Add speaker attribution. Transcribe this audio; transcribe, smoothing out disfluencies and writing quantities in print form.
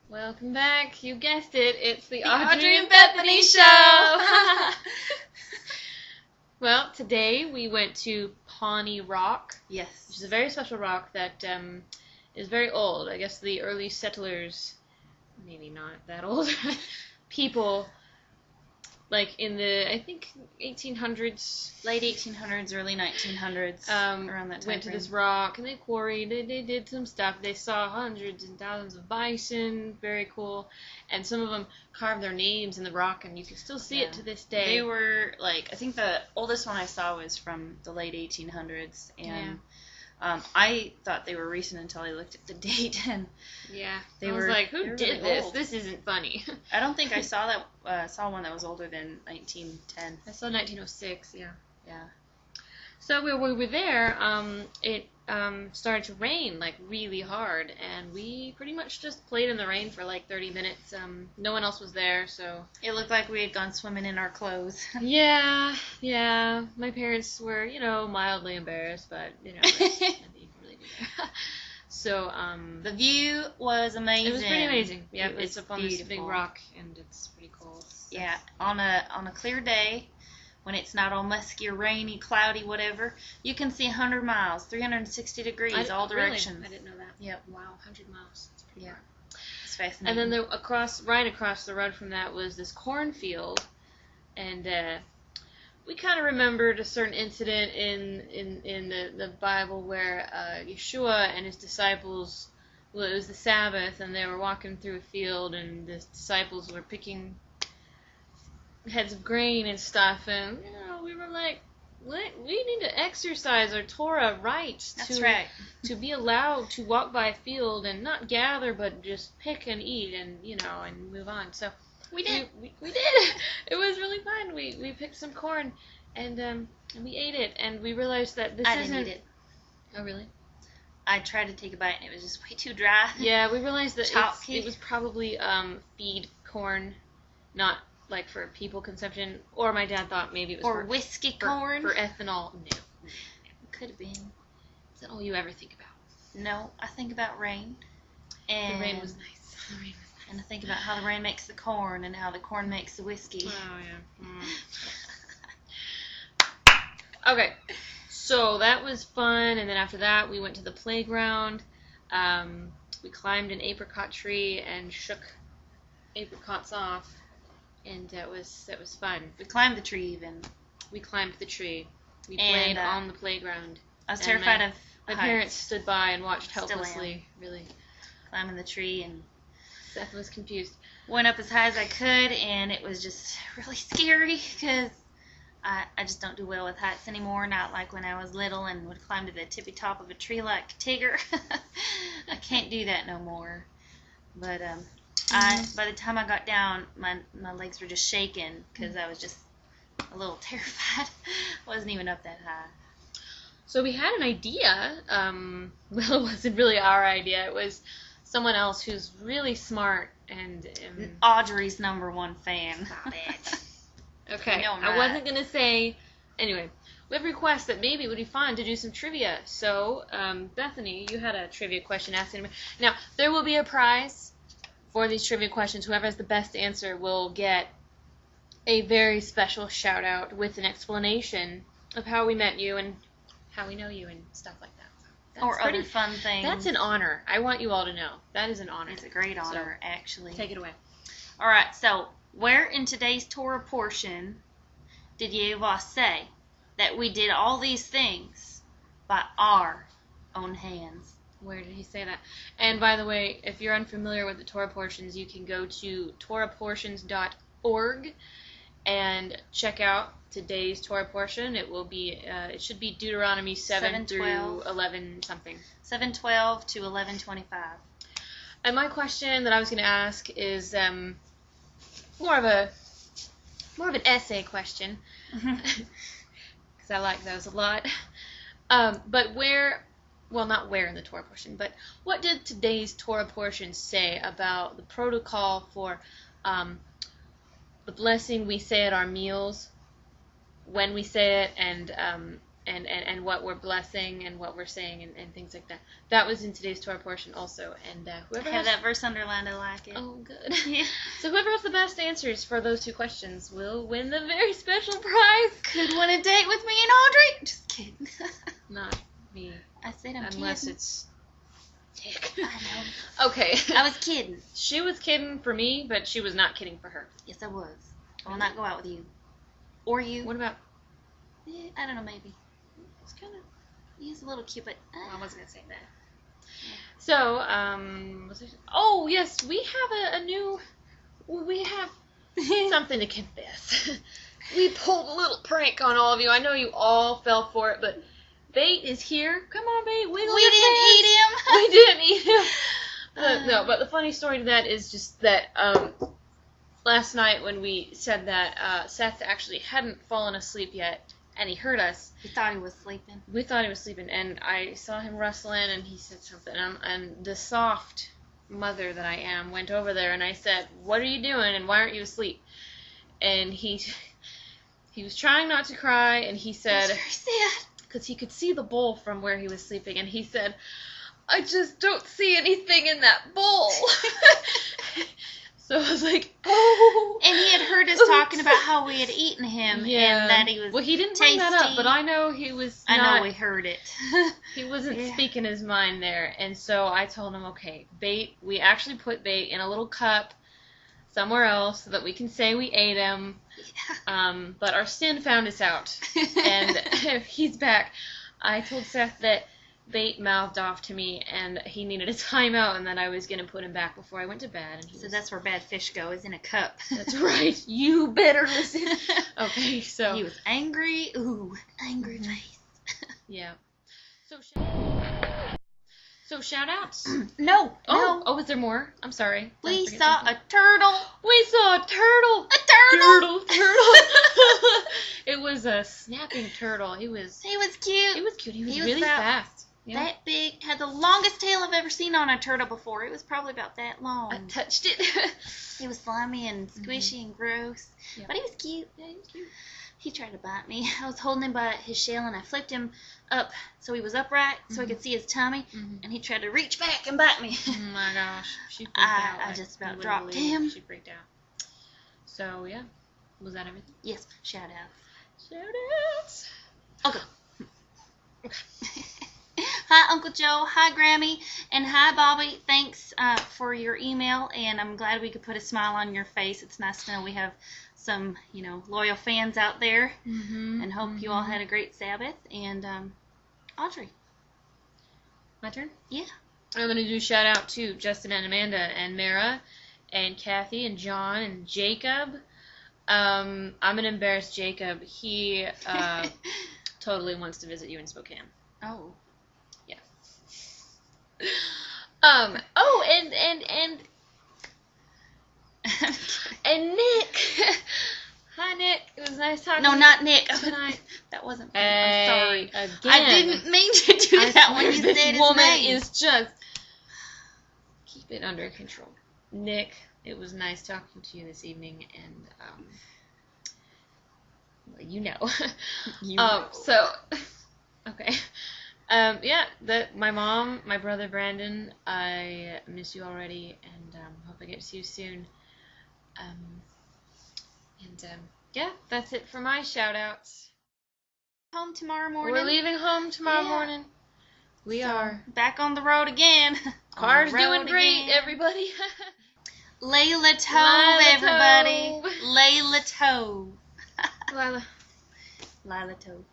Speaker 1: Welcome back. You guessed it. It's the
Speaker 2: Audrey and Bethany show.
Speaker 1: Well, today we went to Pawnee Rock,
Speaker 2: Yes.
Speaker 1: which is a very special rock that is very old. I guess the early settlers, maybe not that old, people, like in the, I think, 1800s,
Speaker 2: Late 1800s, early 1900s, around that time
Speaker 1: went to
Speaker 2: frame.
Speaker 1: this rock and they quarried. They did some stuff. They saw hundreds and thousands of bison. Very cool. And some of them carved their names in the rock, and you can still see it to this day.
Speaker 2: They were, like, I think the oldest one I saw was from the late 1800s, and I thought they were recent until I looked at the date, and
Speaker 1: I was like, who did
Speaker 2: really
Speaker 1: this?
Speaker 2: old.
Speaker 1: This isn't funny.
Speaker 2: I don't think I saw one that was older than 1910.
Speaker 1: I saw 1906, yeah.
Speaker 2: Yeah.
Speaker 1: So when we were there, it started to rain, like, really hard, and we pretty much just played in the rain for, like, 30 minutes. No one else was there, so...
Speaker 2: It looked like we had gone swimming in our clothes.
Speaker 1: Yeah. My parents were, mildly embarrassed, but, nothing you can really do there. So,
Speaker 2: The view was amazing.
Speaker 1: it was pretty amazing. Yeah,
Speaker 2: It was
Speaker 1: it's up on this big
Speaker 2: beautiful.
Speaker 1: rock, and it's pretty cool. So.
Speaker 2: Yeah, on a clear day, when it's not all musky or rainy, cloudy, whatever, you can see 100 miles, 360 degrees, all directions.
Speaker 1: Really? I didn't know that.
Speaker 2: Yep.
Speaker 1: Wow, 100 miles. That's pretty far.
Speaker 2: It's fascinating.
Speaker 1: And then right across the road from that was this cornfield, and we kind of remembered a certain incident in the Bible where Yeshua and his disciples, well, it was the Sabbath, and they were walking through a field, and the disciples were picking heads of grain and stuff, and we were like, what? We need to exercise our Torah rights.
Speaker 2: That's right.
Speaker 1: To be allowed to walk by a field and not gather, but just pick and eat and and move on. So
Speaker 2: We did.
Speaker 1: we did. It was really fun. We picked some corn and we ate it, and we realized that this
Speaker 2: I
Speaker 1: isn't.
Speaker 2: didn't eat it.
Speaker 1: Oh really?
Speaker 2: I tried to take a bite, and it was just way too dry.
Speaker 1: Yeah, we realized that
Speaker 2: Chalky.
Speaker 1: it was probably feed corn, not like for people consumption. Or my dad thought maybe it was
Speaker 2: Or whiskey corn.
Speaker 1: for ethanol. No.
Speaker 2: Could have been.
Speaker 1: Is that all you ever think about?
Speaker 2: No, I think about rain. And
Speaker 1: The rain was nice. The rain was nice.
Speaker 2: And I think about how the rain makes the corn and how the corn makes the whiskey.
Speaker 1: Oh, yeah. Okay, so that was fun, and then after that, we went to the playground. We climbed an apricot tree and shook apricots off, and that was fun.
Speaker 2: We climbed the tree even.
Speaker 1: We climbed the tree. We
Speaker 2: And,
Speaker 1: played on the playground.
Speaker 2: I was
Speaker 1: And
Speaker 2: terrified of
Speaker 1: My
Speaker 2: heights.
Speaker 1: parents stood by and watched
Speaker 2: Still am.
Speaker 1: helplessly. Really,
Speaker 2: Climbing the tree, and
Speaker 1: Seth was confused.
Speaker 2: went up as high as I could, and it was just really scary because I just don't do well with heights anymore, not like when I was little and would climb to the tippy top of a tree like Tigger. I can't do that no more. But by the time I got down, my legs were just shaking because I was just a little terrified. Wasn't even up that high.
Speaker 1: So we had an idea. Well, it wasn't really our idea. It was someone else who's really smart and
Speaker 2: Audrey's #1 fan.
Speaker 1: Stop it. Okay,
Speaker 2: You know I'm
Speaker 1: I
Speaker 2: right.
Speaker 1: wasn't going to say... Anyway, we have a request that maybe it would be fun to do some trivia. So, Bethany, you had a trivia question asked. Now, there will be a prize for these trivia questions. Whoever has the best answer will get a very special shout-out with an explanation of how we met you and how we know you and stuff like that. So that's
Speaker 2: Or other fun things.
Speaker 1: That's an honor. I want you all to know. That is an honor.
Speaker 2: It's a great honor, actually.
Speaker 1: Take it away.
Speaker 2: All right, so where in today's Torah portion did Yehovah say that we did all these things by our own hands?
Speaker 1: Where did he say that? And by the way, if you're unfamiliar with the Torah portions, you can go to torahportions.org and check out today's Torah portion. It will be, it should be Deuteronomy 7 through
Speaker 2: 7:12.
Speaker 1: 11 something.
Speaker 2: 7:12 to 11:25.
Speaker 1: And my question that I was going to ask is more of an essay question, because I like those a lot. But not where in the Torah portion, but what did today's Torah portion say about the protocol for the blessing we say at our meals, when we say it, and and what we're blessing and what we're saying and things like that. That was in today's Torah portion also. And whoever
Speaker 2: I have
Speaker 1: has
Speaker 2: that verse underlined. I like it.
Speaker 1: Oh, good.
Speaker 2: Yeah.
Speaker 1: So whoever has the best answers for those 2 questions will win the very special prize.
Speaker 2: Could win a date with me and Audrey. Just kidding.
Speaker 1: Not me.
Speaker 2: I said I'm
Speaker 1: Unless
Speaker 2: kidding.
Speaker 1: it's Nick.
Speaker 2: I know.
Speaker 1: Okay.
Speaker 2: I was kidding.
Speaker 1: She was kidding for me, but she was not kidding for her.
Speaker 2: Yes, I was. I will not go out with you. Or you.
Speaker 1: What about?
Speaker 2: Yeah, I don't know, maybe. It's kind of, he's a little cute, but
Speaker 1: I wasn't gonna say that. So, oh yes, we have we have something to confess. We pulled a little prank on all of you. I know you all fell for it, but Bait is here. Come on, Bait, wiggle
Speaker 2: we
Speaker 1: your
Speaker 2: didn't
Speaker 1: fingers.
Speaker 2: eat him.
Speaker 1: We didn't eat him. No, but the funny story to that is just that last night when we said that Seth actually hadn't fallen asleep yet, and he heard us.
Speaker 2: We thought he was sleeping.
Speaker 1: We thought he was sleeping, and I saw him rustling, and he said something. And the soft mother that I am went over there, and I said, "What are you doing, and why aren't you asleep?" And he was trying not to cry, and he said,
Speaker 2: Very sad.
Speaker 1: because he could see the bowl from where he was sleeping, and he said, "I just don't see anything in that bowl." So I was like, oh.
Speaker 2: And he had heard us talking about how we had eaten him, and that he was
Speaker 1: Well, he didn't bring that up,
Speaker 2: tasty.
Speaker 1: but I know he was
Speaker 2: I
Speaker 1: not,
Speaker 2: know we heard it.
Speaker 1: he wasn't
Speaker 2: Yeah.
Speaker 1: speaking his mind there. And so I told him, okay, Bait, we actually put Bait in a little cup somewhere else so that we can say we ate him. But our sin found us out. And he's back. I told Seth that Bait mouthed off to me, and he needed a timeout, and that I was going to put him back before I went to bed. And
Speaker 2: So that's where bad fish go, is in a cup.
Speaker 1: That's right. You better listen. Okay, so
Speaker 2: He was angry. Ooh, angry face.
Speaker 1: yeah. So shout outs.
Speaker 2: No,
Speaker 1: Oh,
Speaker 2: no.
Speaker 1: oh, is there more? I'm sorry. Did I
Speaker 2: We
Speaker 1: forget
Speaker 2: saw
Speaker 1: something?
Speaker 2: a turtle.
Speaker 1: We saw a turtle.
Speaker 2: A turtle.
Speaker 1: Turtle. It was a snapping turtle. He was
Speaker 2: He was cute.
Speaker 1: cute. He was
Speaker 2: He was
Speaker 1: really
Speaker 2: about
Speaker 1: fast. Yeah.
Speaker 2: That big. Had the longest tail I've ever seen on a turtle before. It was probably about that long.
Speaker 1: I touched it.
Speaker 2: He was slimy and squishy and gross.
Speaker 1: Yeah.
Speaker 2: But he was cute.
Speaker 1: Yeah, he was cute.
Speaker 2: He tried to bite me. I was holding him by his shell, and I flipped him up so he was upright so I could see his tummy, and he tried to reach back and bite me.
Speaker 1: Oh my gosh. She freaked
Speaker 2: I
Speaker 1: out. Like,
Speaker 2: just
Speaker 1: you
Speaker 2: about
Speaker 1: wouldn't
Speaker 2: dropped
Speaker 1: believe it.
Speaker 2: him.
Speaker 1: She freaked out. So, yeah. Was that everything?
Speaker 2: Yes, shout out.
Speaker 1: Shout outs.
Speaker 2: Okay. Hi, Uncle Joe. Hi, Grammy. And hi, Bobby. Thanks for your email, and I'm glad we could put a smile on your face. It's nice to know we have some, loyal fans out there, and hope you all had a great Sabbath. And Audrey.
Speaker 1: My turn?
Speaker 2: Yeah.
Speaker 1: I'm going to do shout out to Justin and Amanda and Mara and Kathy and John and Jacob. I'm going to embarrass Jacob. He totally wants to visit you in Spokane.
Speaker 2: Oh.
Speaker 1: Yeah. Oh, and Nick. Hi, Nick. It was nice talking to
Speaker 2: No,
Speaker 1: you
Speaker 2: not Nick.
Speaker 1: tonight.
Speaker 2: That wasn't funny.
Speaker 1: Hey,
Speaker 2: I'm sorry.
Speaker 1: again.
Speaker 2: I didn't mean to do that when you
Speaker 1: this
Speaker 2: said his
Speaker 1: woman
Speaker 2: name.
Speaker 1: is just keep it under control. Nick, it was nice talking to you this evening, and well, you know. So okay. Yeah, my mom, my brother Brandon, I miss you already, and hope I get to see you soon. Yeah, that's it for my shout outs.
Speaker 2: Home tomorrow morning.
Speaker 1: We're leaving home tomorrow
Speaker 2: Yeah.
Speaker 1: morning. We are.
Speaker 2: Back on the road again.
Speaker 1: Car's
Speaker 2: On the road
Speaker 1: doing great,
Speaker 2: again.
Speaker 1: everybody.
Speaker 2: Layla Tove,
Speaker 1: Lila
Speaker 2: everybody.
Speaker 1: Tove.
Speaker 2: Layla Tove.
Speaker 1: Lila.
Speaker 2: Lila Tove.